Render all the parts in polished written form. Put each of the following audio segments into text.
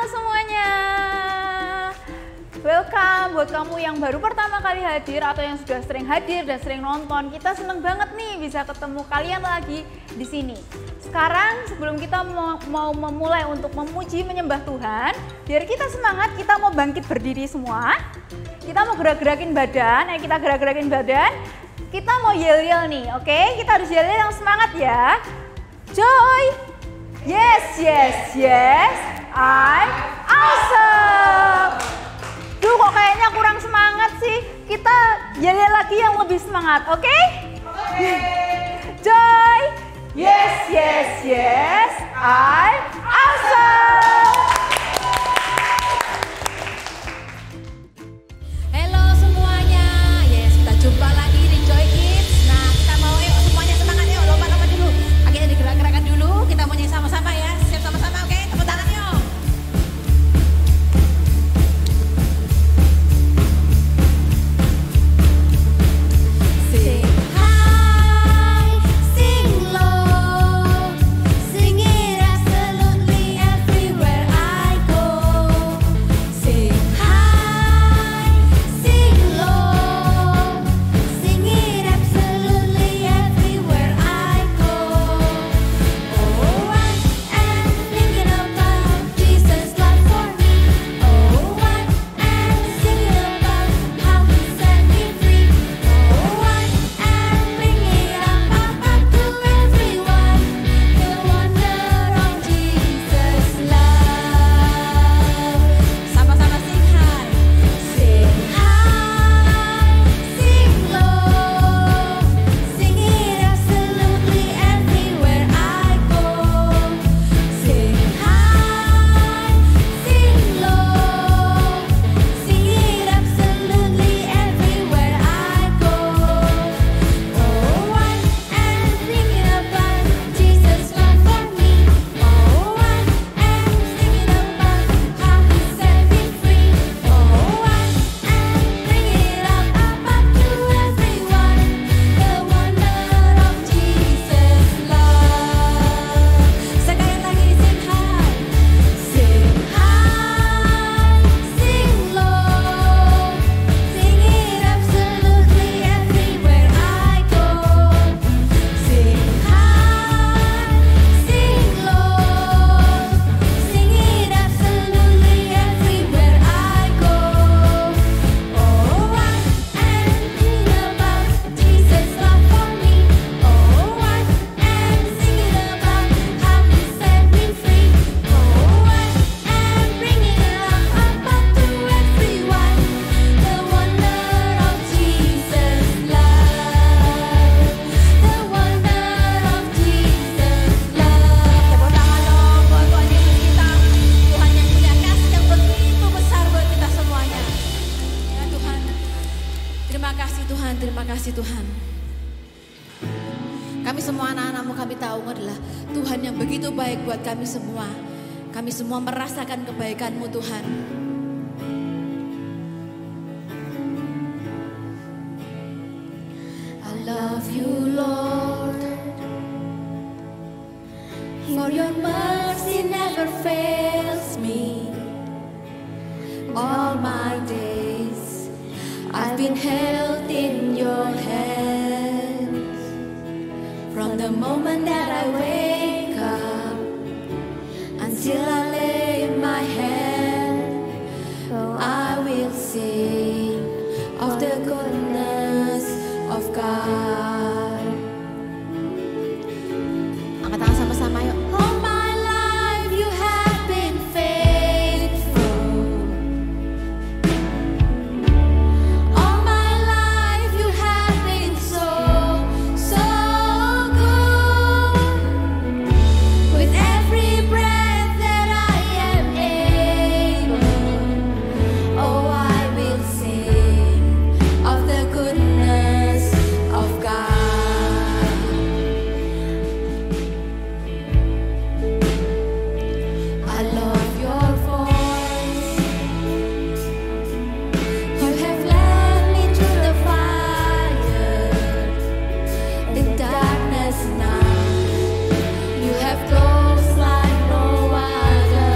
semuanya. Welcome buat kamu yang baru pertama kali hadir atau yang sudah sering hadir dan sering nonton. Kita seneng banget nih bisa ketemu kalian lagi di sini. Sekarang sebelum kita mau memulai untuk memuji menyembah Tuhan, biar kita semangat, kita mau bangkit berdiri semua. Kita mau gerak-gerakin badan, kita gerak-gerakin badan. Kita mau yel-yel nih, oke? Kita harus yel-yel yang semangat ya. Joy! Yes, yes, yes, I'm awesome! Duh, kok kayaknya kurang semangat sih. Kita yel-yel lagi yang lebih semangat, oke? Joy! Yes, yes, yes, I'm awesome! Halo semuanya, yes kita jumpa lagi di Joy Kids. Nah kita mau yuk semuanya semangat yuk, lomba-lomba dulu. Akhirnya digerak-gerakan dulu, kita mau nyanyi sama-sama ya. Siap sama-sama, oke? Tepuk tangan yuk. Sing high, sing low, sing it absolutely everywhere I go. Sing high, sing low, sing it absolutely everywhere I go. Oh, I am thinking about Jesus' love for me. Oh, I am singing about how He set me free. Oh, I am bringing up to everyone the wonder of Jesus' love. Sama-sama sing high, sing low, sing it absolutely everywhere I go. Sing high, sing low, sing it absolutely everywhere I go. Oh, I am thinking about Jesus' love for me. Oh, I am thinking about how He set me free. Oh, I am bringing it up to everyone the wonder of Jesus' love. Sekali lagi sing high, sing low, sing it absolutely everywhere I go. Sing high, sing low, sing it absolutely everywhere I go. Oh, I am thinking about Jesus' love for me. Oh, I am singing about how He set me free. Oh, I am bringing it up to everyone the wonder of Jesus' love, the wonder of Jesus' love. Tepuk tangan dong buat Tuhan Yesus kita. Tuhan yang punya kasih yang begitu besar buat kita semuanya. Ya Tuhan, terima kasih Tuhan, terima kasih Tuhan. Kami semua anak-anakmu kami tahu adalah Tuhan yang begitu baik buat kami semua. Kami semua merasakan kebaikan-Mu Tuhan. I love you Lord, for your mercy never fails me. All my days I've been held in your hands. From the moment that I wake up until I lay my head, I will sing of the goodness of God. Angkat tangan sama-sama yuk. All my life you have been faithful. All my life you have been so, so good. With every breath that I am able, oh I will sing of the goodness of God. I love your voice. You have led me through the fire, the darkness now. You have closed like no other.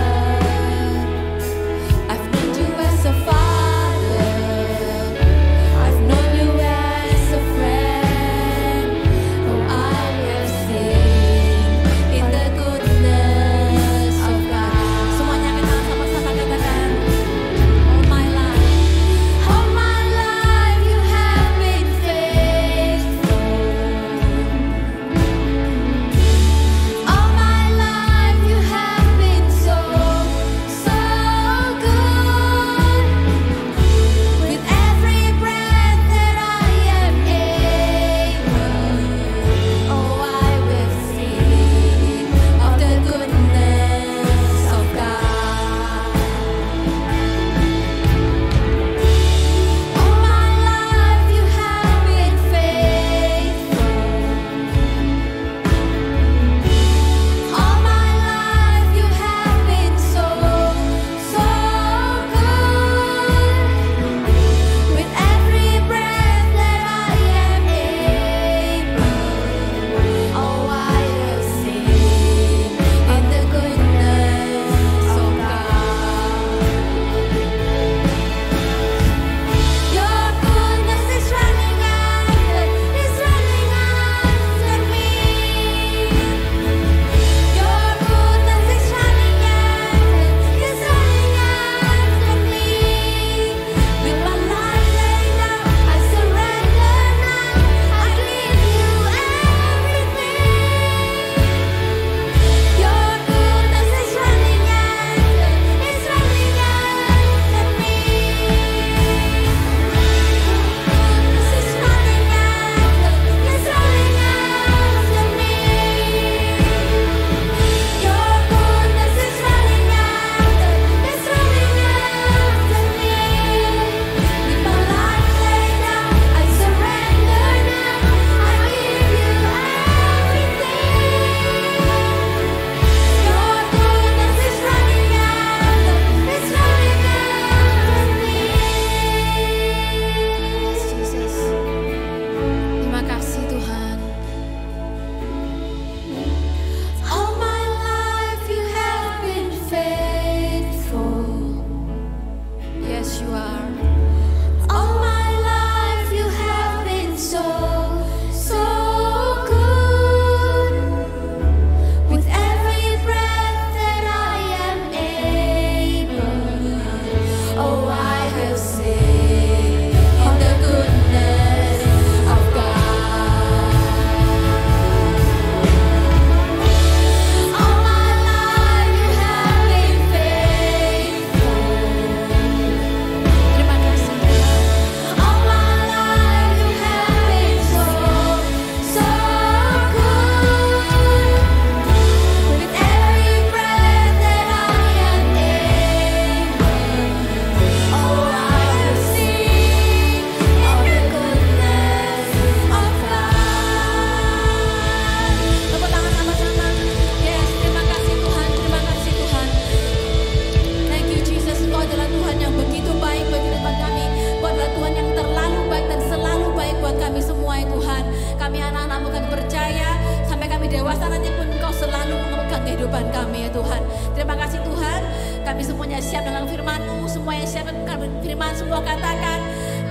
kami semuanya siap dengan firman-Mu. Semua yang siap dengan firman semua katakan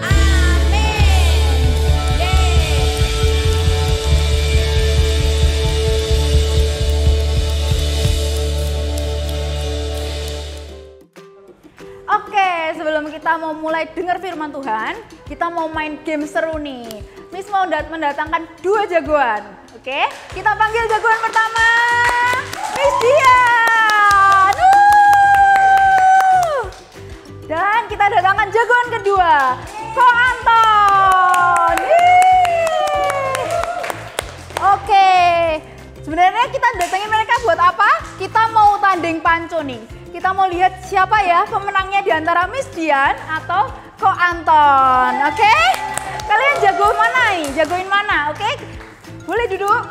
amin. Oke, sebelum kita mau mulai dengar firman Tuhan, kita mau main game seru nih. Miss mau mendatangkan 2 jagoan. Oke, kita panggil jagoan pertama, Miss Dian. Dan kita datangkan jagoan kedua, Ko Anton. Oke, sebenarnya kita datangin mereka buat apa? Kita mau tanding panco nih. Kita mau lihat siapa ya pemenangnya di antara Miss Dian atau Ko Anton. Oke? Kalian jago mana nih? Jagoin mana? Oke? Boleh duduk?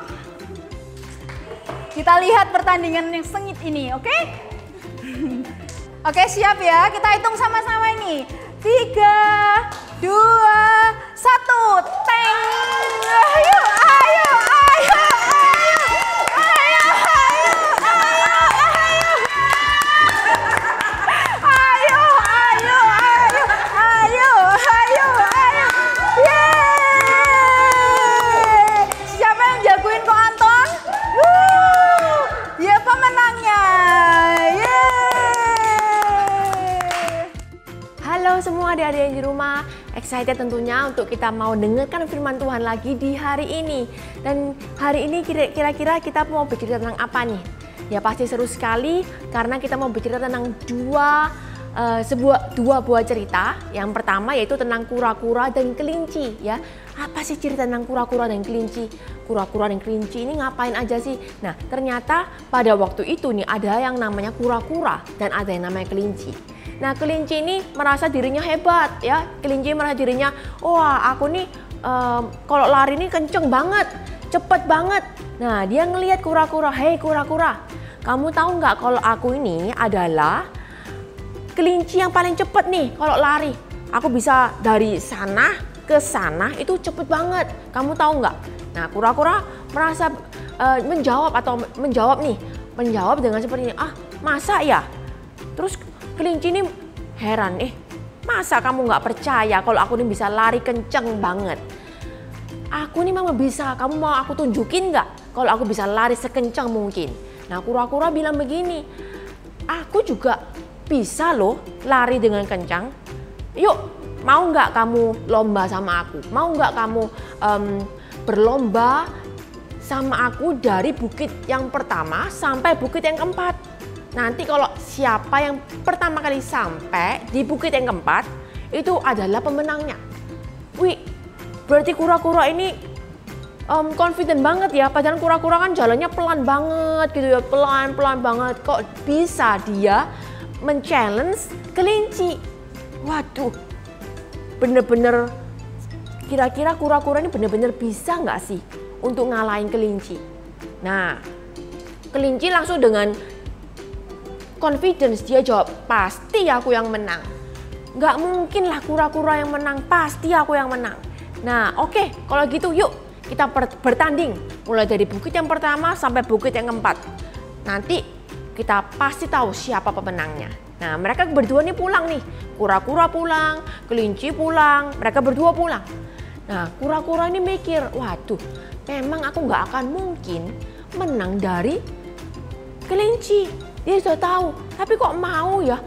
Kita lihat pertandingan yang sengit ini, oke? Oke, siap ya. Kita hitung sama-sama ini. 3, 2, 1. Teng. Ayo, ayo, ayo, ayo. Ayo, ayo, ayo, ayo. Ayo, ayo, ayo. Ayo, ayo, ayo. Yeay. Siapa yang jagoin Ko Anton? Dia pemenangnya. Halo semua adik-adik yang di rumah, excited tentunya untuk kita mau dengarkan firman Tuhan lagi di hari ini. Dan hari ini kira-kira kita mau bercerita tentang apa nih? Ya pasti seru sekali karena kita mau bercerita tentang dua buah cerita. Yang pertama yaitu tentang kura-kura dan kelinci ya. Apa sih cerita tentang kura-kura dan kelinci? Kura-kura dan kelinci ini ngapain aja sih? Nah ternyata pada waktu itu nih ada yang namanya kura-kura dan ada yang namanya kelinci. Nah kelinci ini merasa dirinya hebat ya. Kelinci merasa dirinya, wah aku nih kalau lari ini kenceng banget, cepet banget. Nah dia ngelihat kura-kura, hei kura-kura, kamu tahu nggak kalau aku ini adalah kelinci yang paling cepet nih kalau lari. Aku bisa dari sana ke sana itu cepet banget. Kamu tahu nggak? Nah kura-kura merasa menjawab dengan seperti ini. Ah masa ya? Terus kelinci ini heran, masa kamu nggak percaya kalau aku ini bisa lari kenceng banget? Aku ini memang bisa, kamu mau aku tunjukin nggak kalau aku bisa lari sekencang mungkin? Nah kura-kura bilang begini, aku juga bisa loh lari dengan kencang. Yuk, mau nggak kamu lomba sama aku? Mau nggak kamu berlomba sama aku dari bukit yang pertama sampai bukit yang keempat? Nanti kalau siapa yang pertama kali sampai di bukit yang keempat, itu adalah pemenangnya. Wih, berarti kura-kura ini confident banget ya. Padahal kura-kura kan jalannya pelan banget gitu ya, pelan-pelan banget. Kok bisa dia men-challenge kelinci? Waduh, bener-bener kira-kira kura-kura ini bener-bener bisa nggak sih untuk ngalahin kelinci? Nah, kelinci langsung dengan confidence dia jawab, pasti aku yang menang. Nggak mungkin lah kura-kura yang menang, pasti aku yang menang. Nah oke, kalau gitu yuk kita bertanding. Mulai dari bukit yang pertama sampai bukit yang keempat. Nanti kita pasti tahu siapa pemenangnya. Nah mereka berdua nih pulang nih. Kura-kura pulang, kelinci pulang, mereka berdua pulang. Nah kura-kura ini mikir, waduh memang aku nggak akan mungkin menang dari kelinci. Dia sudah tahu, tapi kok mau ya?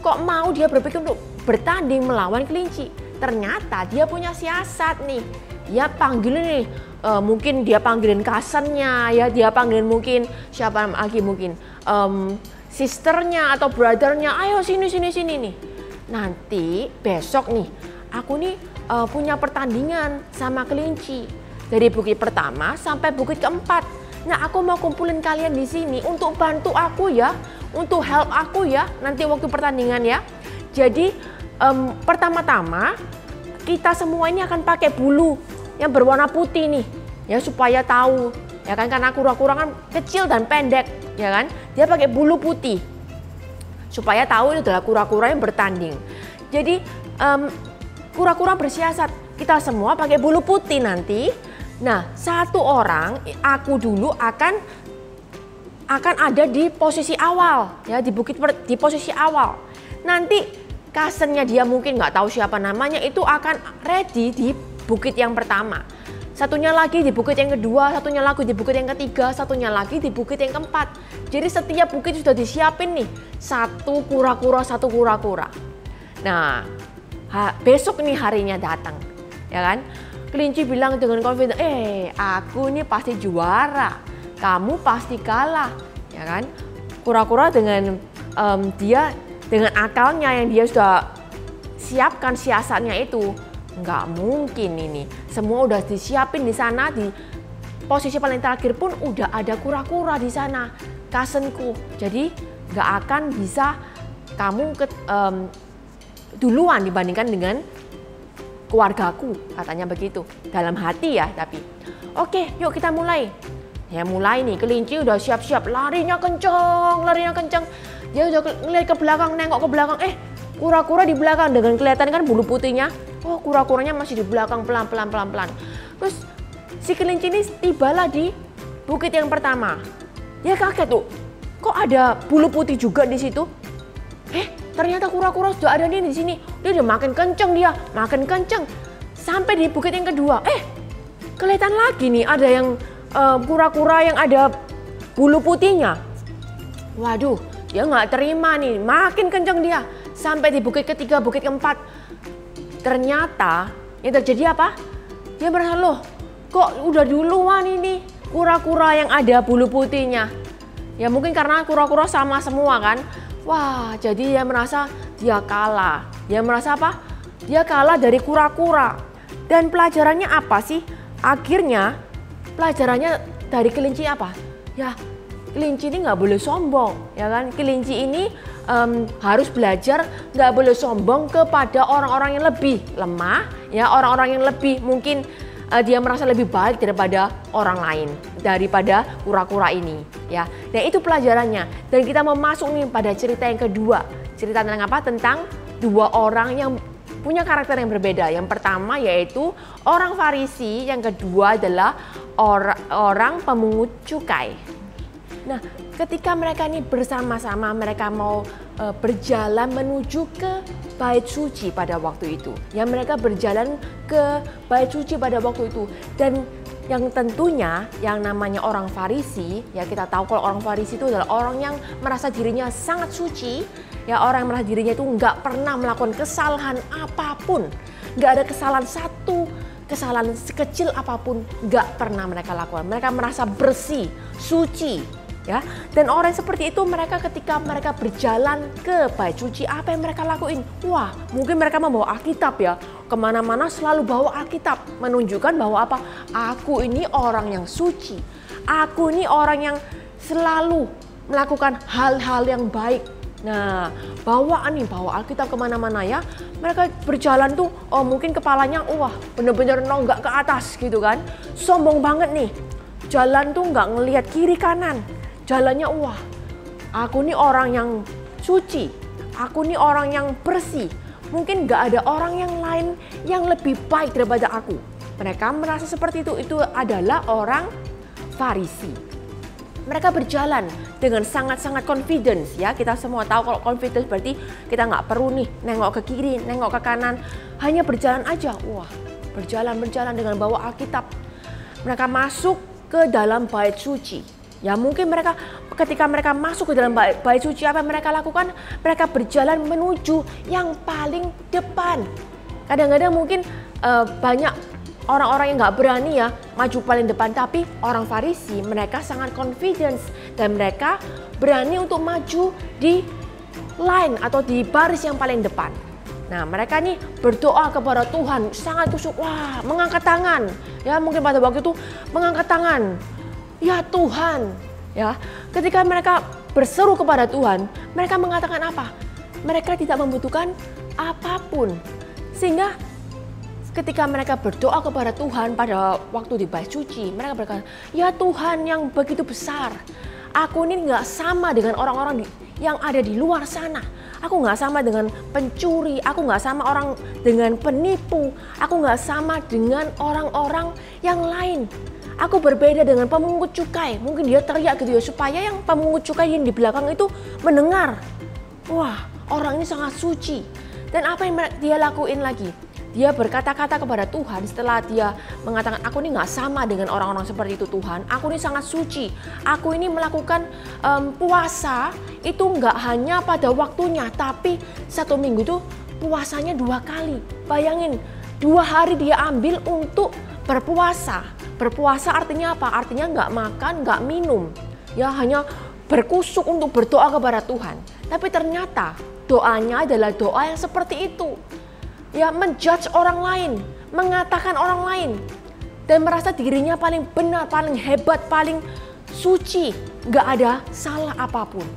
Kok mau dia berpikir untuk bertanding melawan kelinci? Ternyata dia punya siasat nih. Dia panggilin nih, mungkin dia panggilin cousinnya ya, dia panggilin mungkin siapa lagi mungkin sisternya atau brothernya. Ayo sini nih. Nanti besok nih, aku nih punya pertandingan sama kelinci dari bukit pertama sampai bukit keempat. Nah, aku mau kumpulin kalian di sini untuk bantu aku ya, untuk help aku ya, nanti waktu pertandingan ya. Jadi pertama-tama kita semua ini akan pakai bulu yang berwarna putih nih, ya supaya tahu, ya kan karena kura-kura kan kecil dan pendek, ya kan. Dia pakai bulu putih supaya tahu itu adalah kura-kura yang bertanding. Jadi kura-kura bersiasat, kita semua pakai bulu putih nanti. Nah, satu orang, aku dulu akan akan ada di posisi awal, ya di posisi awal. Nanti cousinnya dia mungkin nggak tahu siapa namanya itu akan ready di bukit yang pertama. Satunya lagi di bukit yang kedua, satunya lagi di bukit yang ketiga, satunya lagi di bukit yang keempat. Jadi setiap bukit sudah disiapin nih, satu kura-kura. Nah, besok nih harinya datang, ya kan? Kelinci bilang dengan confident, aku ini pasti juara, kamu pasti kalah, ya kan? Kura-kura dengan dia dengan akalnya yang dia sudah siapkan siasatnya itu, nggak mungkin ini. Semua udah disiapin di sana, di posisi paling terakhir pun udah ada kura-kura di sana, cousinku. Jadi nggak akan bisa kamu duluan dibandingkan dengan keluargaku, katanya begitu. Dalam hati ya, tapi oke, yuk kita mulai. Ya mulai nih, kelinci udah siap-siap, larinya kenceng. Dia udah ngeliat ke belakang, nengok ke belakang, kura-kura di belakang dengan kelihatan kan bulu putihnya. Oh, kura-kuranya masih di belakang pelan-pelan. Terus si kelinci ini tibalah di bukit yang pertama. Dia kaget tuh, kok ada bulu putih juga di situ? Ternyata kura-kura sudah ada nih di sini. Dia udah makin kenceng. Sampai di bukit yang kedua, kelihatan lagi nih ada yang kura-kura yang ada bulu putihnya. Waduh, dia nggak terima nih, makin kenceng dia. Sampai di bukit ketiga, bukit keempat. Ternyata yang terjadi apa? Dia merasa, loh kok udah duluan ini kura-kura yang ada bulu putihnya. Ya mungkin karena kura-kura sama semua kan. Wah, jadi dia merasa dia kalah. Dia merasa apa? Dia kalah dari kura-kura. Dan pelajarannya apa sih? Akhirnya pelajarannya dari kelinci apa? Ya, kelinci ini nggak boleh sombong, ya kan? Kelinci ini harus belajar nggak boleh sombong kepada orang-orang yang lebih lemah, ya orang-orang yang lebih mungkin dia merasa lebih baik daripada orang lain, daripada kura-kura ini, ya. Dan itu pelajarannya. Dan kita mau masuk nih pada cerita yang kedua. Cerita tentang apa? Tentang dua orang yang punya karakter yang berbeda. Yang pertama yaitu orang Farisi, yang kedua adalah orang pemungut cukai. Nah, ketika mereka ini bersama-sama, mereka mau berjalan menuju ke bait suci pada waktu itu. Ya, mereka berjalan ke bait suci pada waktu itu. Dan yang tentunya yang namanya orang Farisi, ya kita tahu kalau orang Farisi itu adalah orang yang merasa dirinya sangat suci. Ya, orang yang merasa dirinya itu nggak pernah melakukan kesalahan apapun. Nggak ada kesalahan sekecil apapun nggak pernah mereka lakukan. Mereka merasa bersih, suci. Ya, dan orang seperti itu mereka ketika mereka berjalan ke bait suci, apa yang mereka lakuin? Wah, mungkin mereka membawa Alkitab ya. Kemana-mana selalu bawa Alkitab. Menunjukkan bahwa apa? Aku ini orang yang suci. Aku ini orang yang selalu melakukan hal-hal yang baik. Nah, bawa Alkitab kemana-mana ya. Mereka berjalan tuh, mungkin kepalanya, wah bener-bener nonggak ke atas gitu kan. Sombong banget nih. Jalan tuh nggak ngelihat kiri kanan. Jalannya, wah, aku nih orang yang suci, aku nih orang yang bersih. Mungkin gak ada orang yang lain yang lebih baik daripada aku. Mereka merasa seperti itu adalah orang Farisi. Mereka berjalan dengan sangat-sangat confidence ya. Kita semua tahu kalau confidence berarti kita gak perlu nih nengok ke kiri, nengok ke kanan. Hanya berjalan aja, wah, berjalan dengan bawa Alkitab. Mereka masuk ke dalam bait suci. Ya mungkin mereka ketika mereka masuk ke dalam bait suci, apa yang mereka lakukan? Mereka berjalan menuju yang paling depan. Kadang-kadang mungkin banyak orang-orang yang nggak berani ya maju paling depan, tapi orang Farisi mereka sangat confidence dan mereka berani untuk maju di line atau di baris yang paling depan. Nah, mereka nih berdoa kepada Tuhan sangat kusuk, wah, mengangkat tangan. Ya mungkin pada waktu itu mengangkat tangan. Ya Tuhan, ya. Ketika mereka berseru kepada Tuhan, mereka mengatakan apa? Mereka tidak membutuhkan apapun. Sehingga ketika mereka berdoa kepada Tuhan pada waktu di bait suci, mereka berkata, ya Tuhan yang begitu besar, aku ini nggak sama dengan orang-orang yang ada di luar sana. Aku nggak sama dengan pencuri, aku nggak sama orang dengan penipu, aku nggak sama dengan orang-orang yang lain. Aku berbeda dengan pemungut cukai. Mungkin dia teriak gitu ya, supaya yang pemungut cukai yang di belakang itu mendengar. Wah, orang ini sangat suci. Dan apa yang dia lakuin lagi? Dia berkata-kata kepada Tuhan setelah dia mengatakan, aku ini gak sama dengan orang-orang seperti itu Tuhan. Aku ini sangat suci. Aku ini melakukan puasa itu gak hanya pada waktunya, tapi 1 minggu itu puasanya 2 kali. Bayangin, 2 hari dia ambil untuk berpuasa. Berpuasa artinya apa? Artinya gak makan, gak minum. Ya, hanya berkusuk untuk berdoa kepada Tuhan. Tapi ternyata doanya adalah doa yang seperti itu. Ya, menjudge orang lain, mengatakan orang lain, dan merasa dirinya paling benar, paling hebat, paling suci, gak ada salah apapun.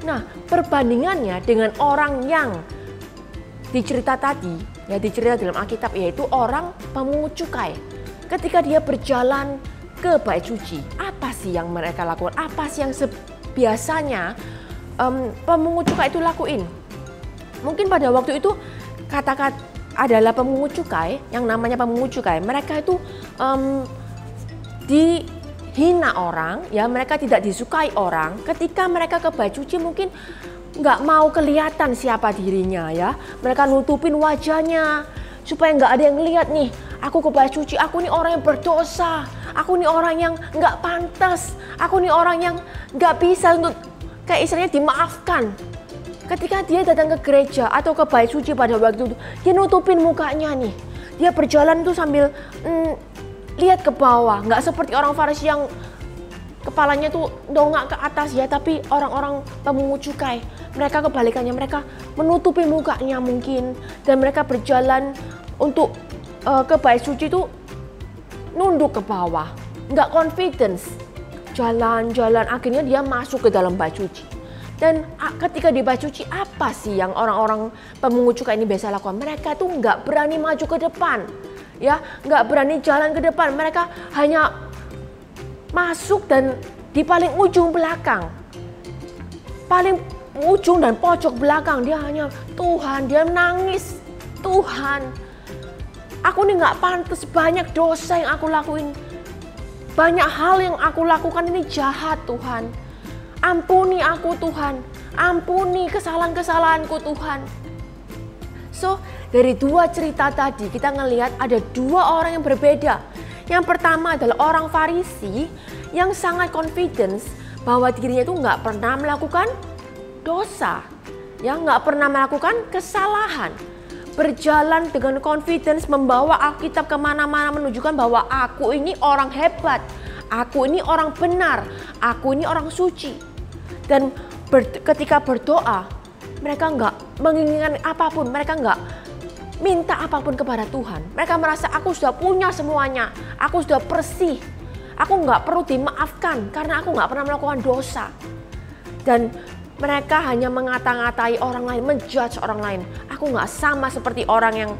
Nah, perbandingannya dengan orang yang dicerita tadi, ya dicerita dalam Alkitab, yaitu orang pemungut cukai. Ketika dia berjalan ke bait suci, apa sih yang mereka lakukan? Apa sih yang biasanya pemungut cukai itu lakuin? Mungkin pada waktu itu kata-kata adalah pemungut cukai, yang namanya pemungut cukai, mereka itu dihina orang, ya mereka tidak disukai orang. Ketika mereka ke bait suci mungkin nggak mau kelihatan siapa dirinya, ya mereka nutupin wajahnya supaya nggak ada yang lihat nih, aku ke bait suci, aku nih orang yang berdosa, aku nih orang yang nggak pantas, aku nih orang yang nggak bisa untuk kayak istilahnya dimaafkan. Ketika dia datang ke gereja atau ke bait suci pada waktu itu, dia nutupin mukanya nih. Dia berjalan tuh sambil lihat ke bawah, nggak seperti orang Farisi yang kepalanya tuh dongak ke atas ya, tapi orang-orang pemungut cukai, mereka kebalikannya, mereka menutupi mukanya mungkin, dan mereka berjalan untuk ke bait suci tuh nunduk ke bawah, nggak confidence, jalan-jalan, akhirnya dia masuk ke dalam bait suci. Dan ketika di bait suci, apa sih yang orang-orang pemungut cukai ini biasa lakukan? Mereka tuh nggak berani maju ke depan, ya, nggak berani jalan ke depan. Mereka hanya masuk dan di paling ujung belakang, paling ujung dan pojok belakang. Dia hanya Tuhan, dia nangis, Tuhan, aku nih nggak pantas, banyak dosa yang aku lakuin, banyak hal yang aku lakukan ini jahat Tuhan. Ampuni aku Tuhan, ampuni kesalahan-kesalahanku Tuhan. So, dari 2 cerita tadi kita ngelihat ada 2 orang yang berbeda. Yang pertama adalah orang Farisi yang sangat confidence bahwa dirinya itu nggak pernah melakukan dosa, ya nggak pernah melakukan kesalahan. Berjalan dengan confidence, membawa Alkitab kemana-mana, menunjukkan bahwa aku ini orang hebat, aku ini orang benar, aku ini orang suci. Dan ketika berdoa, mereka nggak menginginkan apapun, mereka nggak minta apapun kepada Tuhan. Mereka merasa aku sudah punya semuanya, aku sudah bersih, aku nggak perlu dimaafkan karena aku nggak pernah melakukan dosa. Dan mereka hanya mengata-ngatai orang lain, menjudge orang lain. Aku nggak sama seperti orang yang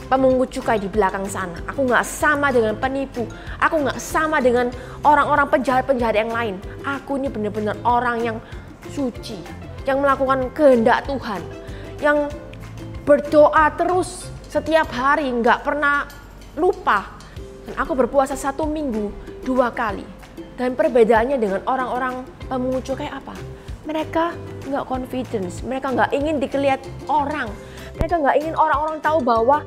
pemungut cukai di belakang sana. Aku nggak sama dengan penipu. Aku nggak sama dengan orang-orang penjahat-penjahat yang lain. Aku ini benar-benar orang yang suci, yang melakukan kehendak Tuhan, yang berdoa terus setiap hari, nggak pernah lupa. Dan aku berpuasa 1 minggu 2 kali. Dan perbedaannya dengan orang-orang pemungut cukai apa? Mereka nggak confidence, mereka nggak ingin dilihat orang, mereka nggak ingin orang-orang tahu bahwa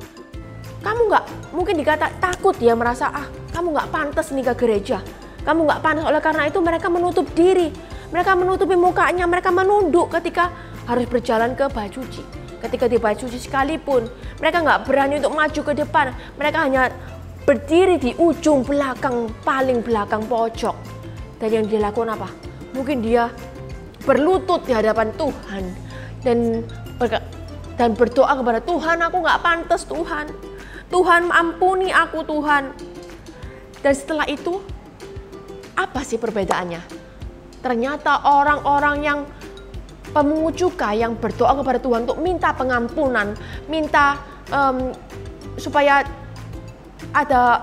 kamu nggak, mungkin dikata takut, ya merasa kamu nggak pantas nih ke gereja, kamu nggak pantas. Oleh karena itu mereka menutup diri, mereka menutupi mukanya, mereka menunduk ketika harus berjalan ke bait suci. Ketika di bait suci sekalipun, mereka nggak berani untuk maju ke depan, mereka hanya berdiri di ujung belakang, paling belakang pojok. Dan yang dia lakukan apa? Mungkin dia berlutut di hadapan Tuhan dan berdoa kepada Tuhan, aku nggak pantas Tuhan. Tuhan ampuni aku Tuhan. Dan setelah itu, apa sih perbedaannya? Ternyata orang-orang yang pemungut cukai yang berdoa kepada Tuhan untuk minta pengampunan, minta supaya ada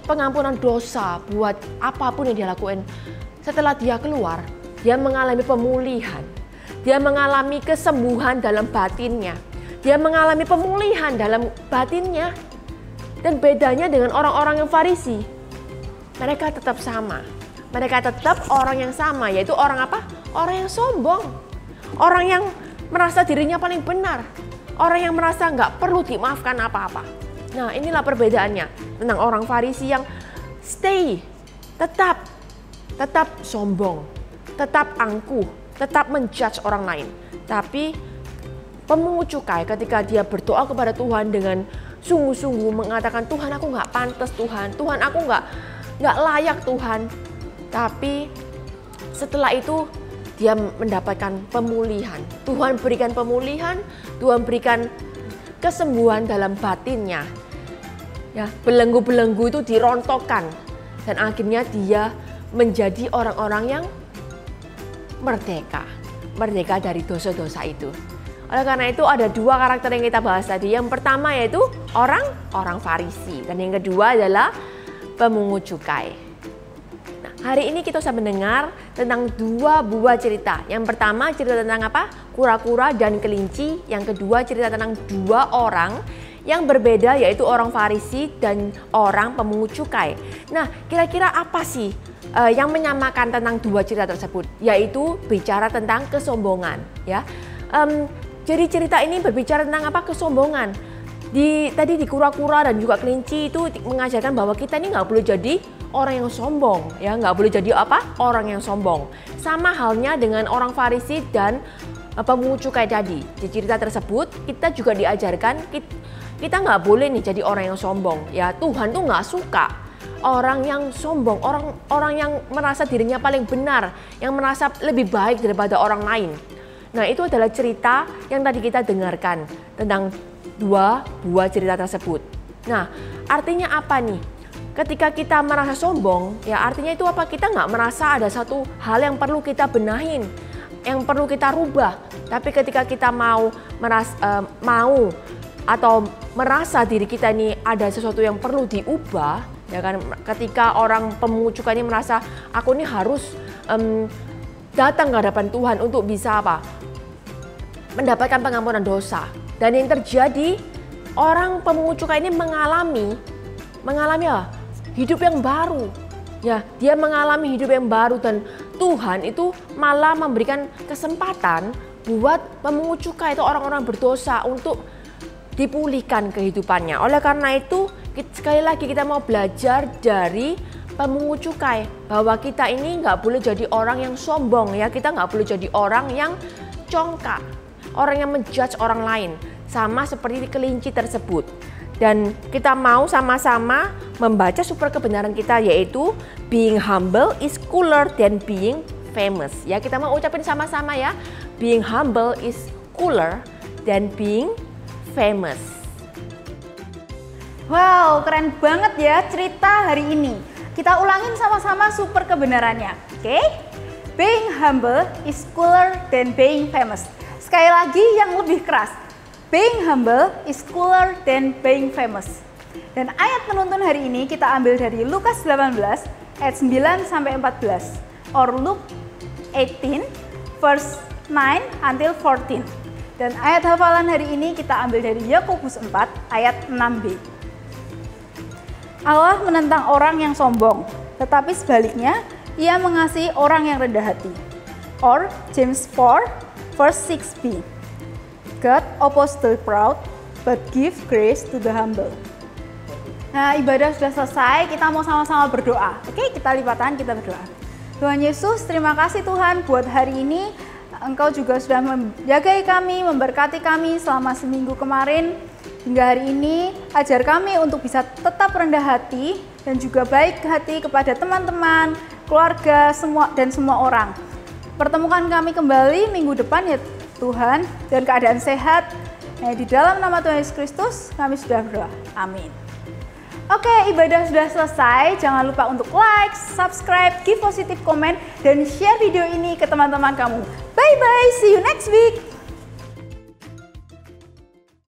pengampunan dosa buat apapun yang dia lakukan. Setelah dia keluar, dia mengalami pemulihan, dia mengalami kesembuhan dalam batinnya, dia mengalami pemulihan dalam batinnya. Dan bedanya dengan orang-orang yang Farisi, mereka tetap sama. Mereka tetap orang yang sama, yaitu orang apa? Orang yang sombong. Orang yang merasa dirinya paling benar. Orang yang merasa nggak perlu dimaafkan apa-apa. Nah, inilah perbedaannya tentang orang Farisi yang stay, tetap sombong, tetap angkuh, tetap menjudge orang lain. Tapi pemungut cukai ketika dia berdoa kepada Tuhan dengan sungguh-sungguh mengatakan, Tuhan aku nggak pantas Tuhan aku nggak layak Tuhan. Tapi setelah itu dia mendapatkan pemulihan. Tuhan berikan pemulihan, Tuhan berikan kesembuhan dalam batinnya. Ya, belenggu-belenggu itu dirontokkan dan akhirnya dia menjadi orang-orang yang merdeka dari dosa-dosa itu. Oleh karena itu ada dua karakter yang kita bahas tadi. Yang pertama yaitu orang Farisi dan yang kedua adalah pemungut cukai. Hari ini kita bisa mendengar tentang dua buah cerita. Yang pertama cerita tentang apa? Kura-kura dan kelinci. Yang kedua cerita tentang dua orang yang berbeda, yaitu orang Farisi dan orang pemungut cukai. Nah, kira-kira apa sih yang menyamakan tentang dua cerita tersebut? Yaitu bicara tentang kesombongan. Ya, jadi cerita ini berbicara tentang apa? Kesombongan. Tadi di kura-kura dan juga kelinci itu mengajarkan bahwa kita ini nggak boleh jadi orang yang sombong, ya nggak boleh jadi apa? Orang yang sombong. Sama halnya dengan orang Farisi dan pemungut cukai tadi. Di cerita tersebut kita juga diajarkan kita nggak boleh nih jadi orang yang sombong. Ya, Tuhan tuh nggak suka orang yang sombong, orang yang merasa dirinya paling benar, yang merasa lebih baik daripada orang lain. Nah, itu adalah cerita yang tadi kita dengarkan tentang dua buah cerita tersebut. Nah, artinya apa nih? Ketika kita merasa sombong, ya artinya itu apa? Kita nggak merasa ada satu hal yang perlu kita benahin, yang perlu kita rubah. Tapi ketika kita mau merasa diri kita ini ada sesuatu yang perlu diubah, ya kan? Ketika orang pemungut cukai ini merasa aku ini harus datang ke hadapan Tuhan untuk bisa apa? Mendapatkan pengampunan dosa. Dan yang terjadi, orang pemungut cukai ini mengalami hidup yang baru. Ya, dia mengalami hidup yang baru dan Tuhan itu malah memberikan kesempatan buat pemungut cukai itu orang-orang berdosa untuk dipulihkan kehidupannya. Oleh karena itu, sekali lagi kita mau belajar dari pemungut cukai bahwa kita ini nggak boleh jadi orang yang sombong, ya. Kita nggak boleh jadi orang yang congkak, orang yang menjudge orang lain, sama seperti kelinci tersebut. Dan kita mau sama-sama membaca super kebenaran kita, yaitu being humble is cooler than being famous. Ya, kita mau ucapin sama-sama ya. Being humble is cooler than being famous. Wow, keren banget ya cerita hari ini. Kita ulangin sama-sama super kebenarannya, oke? Being humble is cooler than being famous. Sekali lagi yang lebih keras. Being humble is cooler than being famous. Dan ayat penuntun hari ini kita ambil dari Lukas 18 ayat 9 sampai 14 or Luke 18 verse 9 until 14. Dan ayat hafalan hari ini kita ambil dari Yakobus 4 ayat 6b. Allah menentang orang yang sombong, tetapi sebaliknya Ia mengasihi orang yang rendah hati. Or James 4 verse 6b. God opposes the proud, but give grace to the humble. Nah, ibadah sudah selesai, kita mau sama-sama berdoa. Oke, kita lipat tangan, kita berdoa. Tuhan Yesus, terima kasih Tuhan buat hari ini. Engkau juga sudah menjagai kami, memberkati kami selama seminggu kemarin. Hingga hari ini, ajar kami untuk bisa tetap rendah hati dan juga baik hati kepada teman-teman, keluarga, dan semua orang. Pertemukan kami kembali minggu depan ya Tuhan, dan keadaan sehat. Di dalam nama Tuhan Yesus Kristus kami sudah berdoa. Amin. Oke, ibadah sudah selesai. Jangan lupa untuk like, subscribe, give positive comment, dan share video ini ke teman-teman kamu. Bye-bye, see you next week.